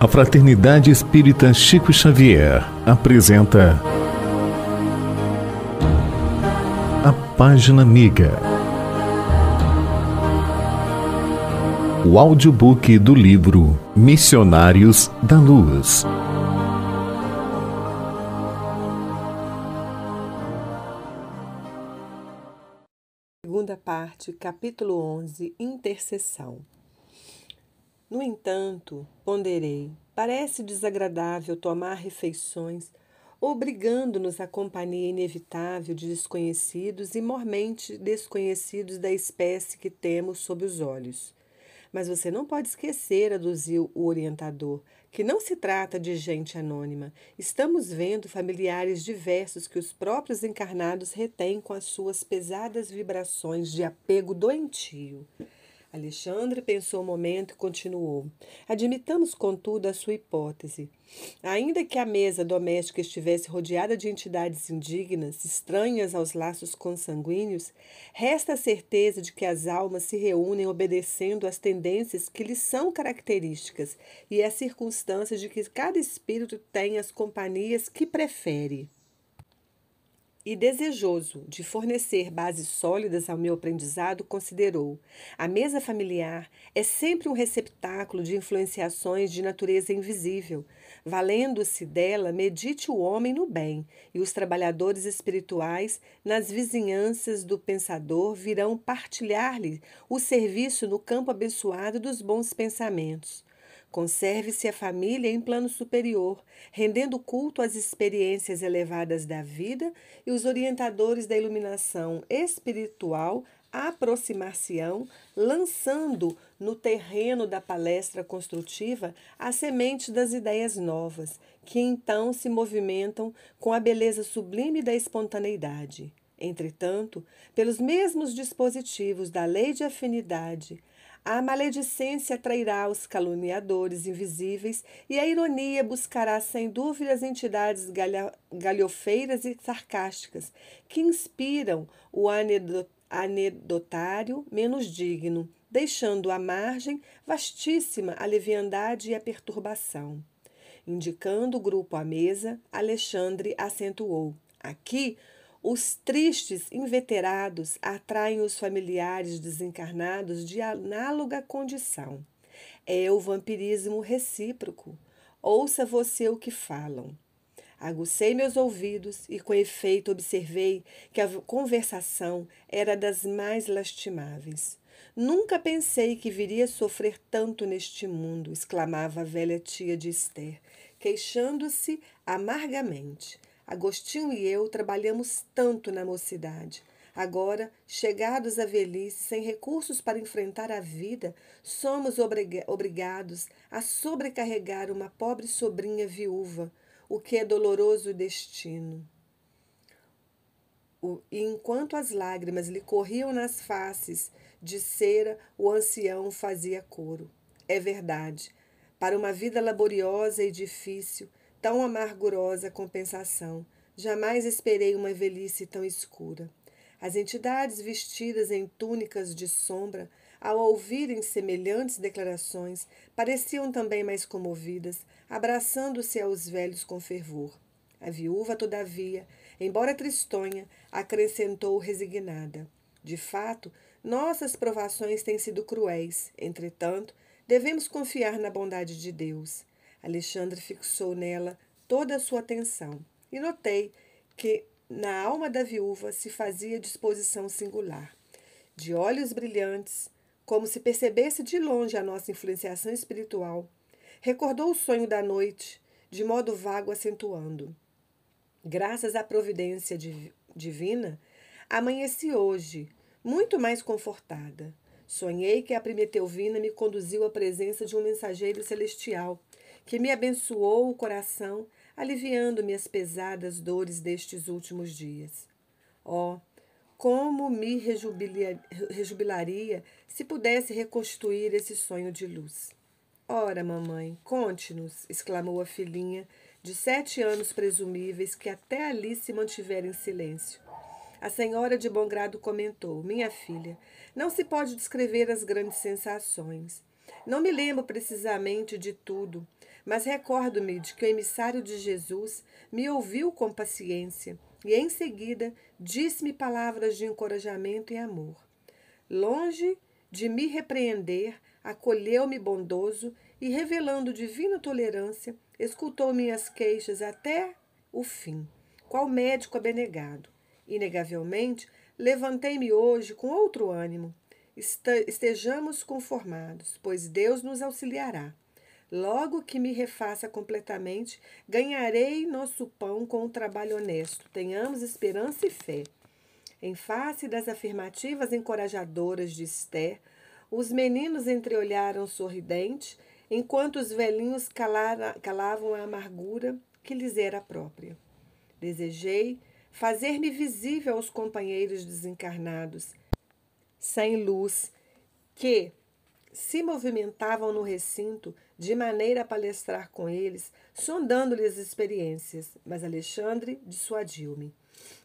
A Fraternidade Espírita Chico Xavier apresenta A Página Amiga, o audiobook do livro Missionários da Luz. Segunda parte, capítulo 11, Intercessão. No entanto, ponderei, parece desagradável tomar refeições, obrigando-nos à companhia inevitável de desconhecidos e mormente desconhecidos da espécie que temos sob os olhos. Mas você não pode esquecer, aduziu o orientador, que não se trata de gente anônima. Estamos vendo familiares diversos que os próprios encarnados retêm com as suas pesadas vibrações de apego doentio. Alexandre pensou um momento e continuou. Admitamos, contudo, a sua hipótese. Ainda que a mesa doméstica estivesse rodeada de entidades indignas, estranhas aos laços consanguíneos, resta a certeza de que as almas se reúnem obedecendo às tendências que lhes são características e à circunstância de que cada espírito tem as companhias que prefere. E desejoso de fornecer bases sólidas ao meu aprendizado, considerou: a mesa familiar é sempre um receptáculo de influenciações de natureza invisível. Valendo-se dela, medite o homem no bem, e os trabalhadores espirituais, nas vizinhanças do pensador, virão partilhar-lhe o serviço no campo abençoado dos bons pensamentos. Conserve-se a família em plano superior, rendendo culto às experiências elevadas da vida, e os orientadores da iluminação espiritual aproximar-se-ão, lançando no terreno da palestra construtiva a semente das ideias novas, que então se movimentam com a beleza sublime da espontaneidade. Entretanto, pelos mesmos dispositivos da lei de afinidade, a maledicência atrairá os caluniadores invisíveis e a ironia buscará sem dúvida as entidades galhofeiras e sarcásticas que inspiram o anedotário menos digno, deixando à margem vastíssima a leviandade e a perturbação. Indicando o grupo à mesa, Alexandre acentuou: aqui, os tristes inveterados atraem os familiares desencarnados de análoga condição. É o vampirismo recíproco. Ouça você o que falam. Agucei meus ouvidos e, com efeito, observei que a conversação era das mais lastimáveis. Nunca pensei que viria sofrer tanto neste mundo, exclamava a velha tia de Esther, queixando-se amargamente. Agostinho e eu trabalhamos tanto na mocidade. Agora, chegados à velhice, sem recursos para enfrentar a vida, somos obrigados a sobrecarregar uma pobre sobrinha viúva, o que é doloroso destino. E enquanto as lágrimas lhe corriam nas faces de cera, o ancião fazia coro. É verdade, para uma vida laboriosa e difícil, tão amargurosa compensação, jamais esperei uma velhice tão escura. As entidades vestidas em túnicas de sombra, ao ouvirem semelhantes declarações, pareciam também mais comovidas, abraçando-se aos velhos com fervor. A viúva, todavia, embora tristonha, acrescentou resignada: de fato, nossas provações têm sido cruéis. Entretanto, devemos confiar na bondade de Deus. Alexandre fixou nela toda a sua atenção e notei que na alma da viúva se fazia disposição singular. De olhos brilhantes, como se percebesse de longe a nossa influenciação espiritual, recordou o sonho da noite, de modo vago acentuando: graças à providência divina, amanheci hoje, muito mais confortada. Sonhei que a Primetelvina me conduziu à presença de um mensageiro celestial, que me abençoou o coração, aliviando-me as pesadas dores destes últimos dias. Oh, como me rejubilaria se pudesse reconstruir esse sonho de luz. Ora, mamãe, conte-nos, exclamou a filhinha, de 7 anos presumíveis, que até ali se mantivera em silêncio. A senhora de bom grado comentou: minha filha, não se pode descrever as grandes sensações. Não me lembro precisamente de tudo, Mas recordo-me de que o emissário de Jesus me ouviu com paciência e, em seguida, disse-me palavras de encorajamento e amor. Longe de me repreender, acolheu-me bondoso e, revelando divina tolerância, escutou minhas queixas até o fim, qual médico abnegado. Inegavelmente, levantei-me hoje com outro ânimo. Estejamos conformados, pois Deus nos auxiliará. Logo que me refaça completamente, ganharei nosso pão com o trabalho honesto. Tenhamos esperança e fé. Em face das afirmativas encorajadoras de Esther, os meninos entreolharam sorridentes, enquanto os velhinhos calavam a amargura que lhes era própria. Desejei fazer-me visível aos companheiros desencarnados, sem luz, que se movimentavam no recinto de maneira a palestrar com eles, sondando-lhes as experiências, mas Alexandre dissuadiu-me.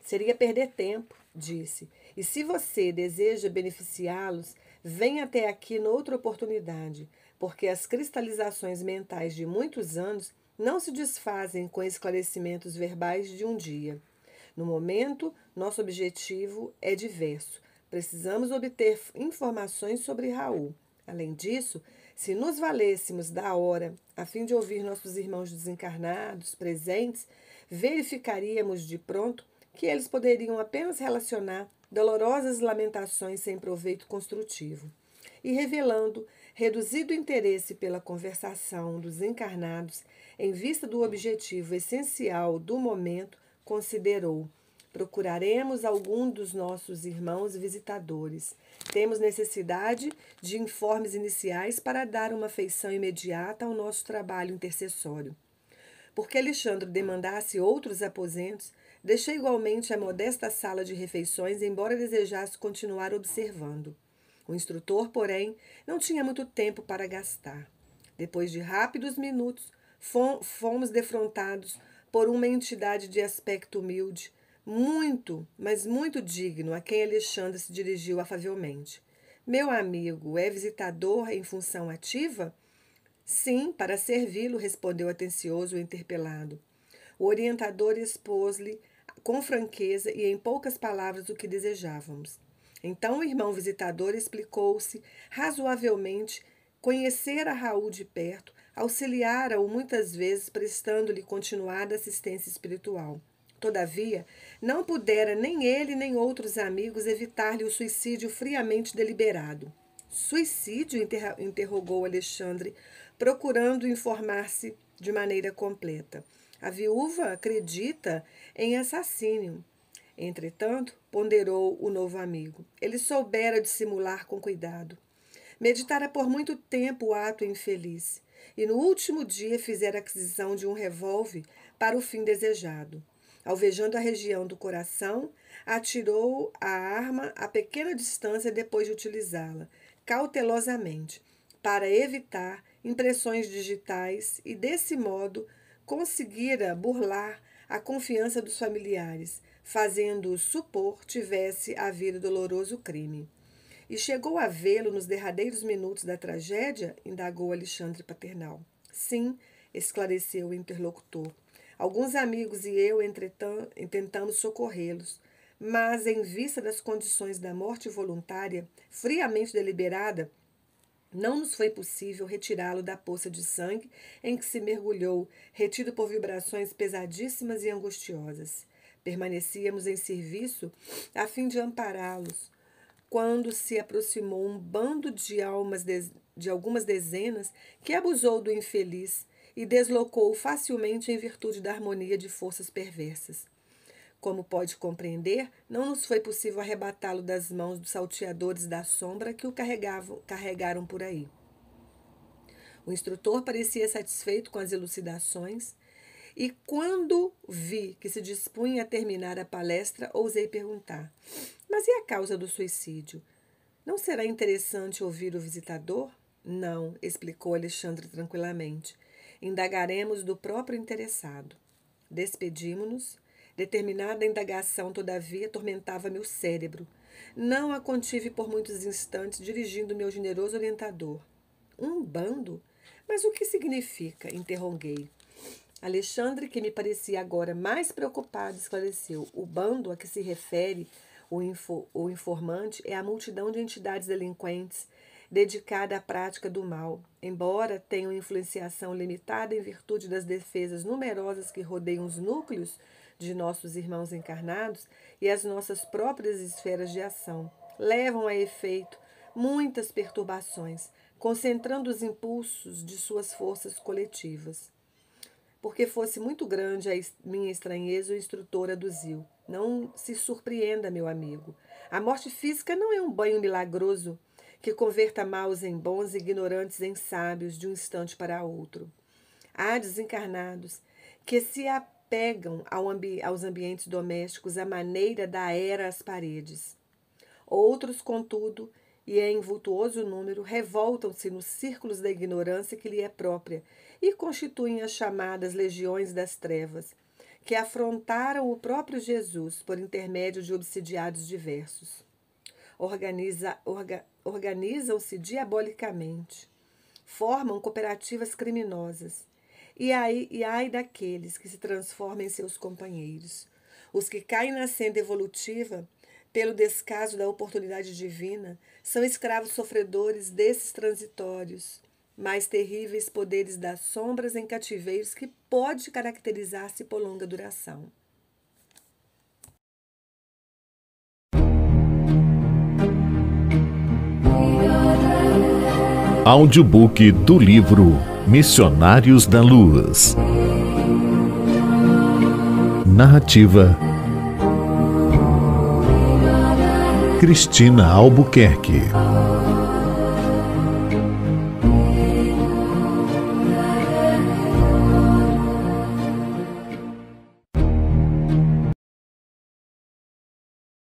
Seria perder tempo, disse, e se você deseja beneficiá-los, venha até aqui noutra oportunidade, porque as cristalizações mentais de muitos anos não se desfazem com esclarecimentos verbais de um dia. No momento, nosso objetivo é diverso. Precisamos obter informações sobre Raul. Além disso, se nos valêssemos da hora a fim de ouvir nossos irmãos desencarnados presentes, verificaríamos de pronto que eles poderiam apenas relacionar dolorosas lamentações sem proveito construtivo. E revelando reduzido interesse pela conversação dos encarnados em vista do objetivo essencial do momento, considerou: procuraremos algum dos nossos irmãos visitadores. Temos necessidade de informes iniciais para dar uma feição imediata ao nosso trabalho intercessório. Porque Alexandre demandasse outros aposentos, deixei igualmente a modesta sala de refeições, embora desejasse continuar observando. O instrutor, porém, não tinha muito tempo para gastar. Depois de rápidos minutos, fomos defrontados por uma entidade de aspecto humilde, muito, mas muito digno, a quem Alexandre se dirigiu afavelmente. Meu amigo, é visitador em função ativa? Sim, para servi-lo, respondeu atencioso o interpelado. O orientador expôs-lhe com franqueza e em poucas palavras o que desejávamos. Então o irmão visitador explicou-se razoavelmente, conhecera Raul de perto, auxiliara-o muitas vezes, prestando-lhe continuada assistência espiritual. Todavia, não pudera nem ele nem outros amigos evitar-lhe o suicídio friamente deliberado. Suicídio? Interrogou Alexandre, procurando informar-se de maneira completa. A viúva acredita em assassínio. Entretanto, ponderou o novo amigo, ele soubera dissimular com cuidado. Meditara por muito tempo o ato infeliz e no último dia fizera aquisição de um revólver para o fim desejado. Alvejando a região do coração, atirou a arma a pequena distância depois de utilizá-la, cautelosamente, para evitar impressões digitais e, desse modo, conseguira burlar a confiança dos familiares, fazendo-os supor tivesse havido doloroso crime. E chegou a vê-lo nos derradeiros minutos da tragédia? Indagou Alexandre Paternal. Sim, esclareceu o interlocutor. Alguns amigos e eu, entretanto, tentamos socorrê-los, mas, em vista das condições da morte voluntária, friamente deliberada, não nos foi possível retirá-lo da poça de sangue em que se mergulhou, retido por vibrações pesadíssimas e angustiosas. Permanecíamos em serviço a fim de ampará-los, quando se aproximou um bando de almas de algumas dezenas que abusou do infeliz e deslocou-o facilmente em virtude da harmonia de forças perversas. Como pode compreender, não nos foi possível arrebatá-lo das mãos dos salteadores da sombra que o carregaram por aí. O instrutor parecia satisfeito com as elucidações e, quando vi que se dispunha a terminar a palestra, ousei perguntar: mas e a causa do suicídio? Não será interessante ouvir o visitador? Não, explicou Alexandre tranquilamente. Indagaremos do próprio interessado. Despedimo-nos. Determinada indagação, todavia, atormentava-me o cérebro. Não a contive por muitos instantes, dirigindo-me ao generoso orientador. Um bando? Mas o que significa? Interroguei. Alexandre, que me parecia agora mais preocupado, esclareceu. O bando a que se refere o informante é a multidão de entidades delinquentes dedicada à prática do mal, embora tenham influenciação limitada em virtude das defesas numerosas que rodeiam os núcleos de nossos irmãos encarnados e as nossas próprias esferas de ação, levam a efeito muitas perturbações, concentrando os impulsos de suas forças coletivas. Porque fosse muito grande a minha estranheza, o instrutor aduziu. Não se surpreenda, meu amigo. A morte física não é um banho milagroso que converta maus em bons e ignorantes em sábios de um instante para outro. Há desencarnados que se apegam aos ambientes domésticos à maneira da era às paredes. Outros, contudo, e em vultuoso número, revoltam-se nos círculos da ignorância que lhe é própria e constituem as chamadas legiões das trevas, que afrontaram o próprio Jesus por intermédio de obsidiados diversos. Organizam-se diabolicamente, formam cooperativas criminosas, e ai daqueles que se transformam em seus companheiros. Os que caem na senda evolutiva, pelo descaso da oportunidade divina, são escravos sofredores desses transitórios, mais terríveis poderes das sombras em cativeiros que pode caracterizar-se por longa duração. Audiobook do livro Missionários da Luz. Narrativa Cristina Albuquerque.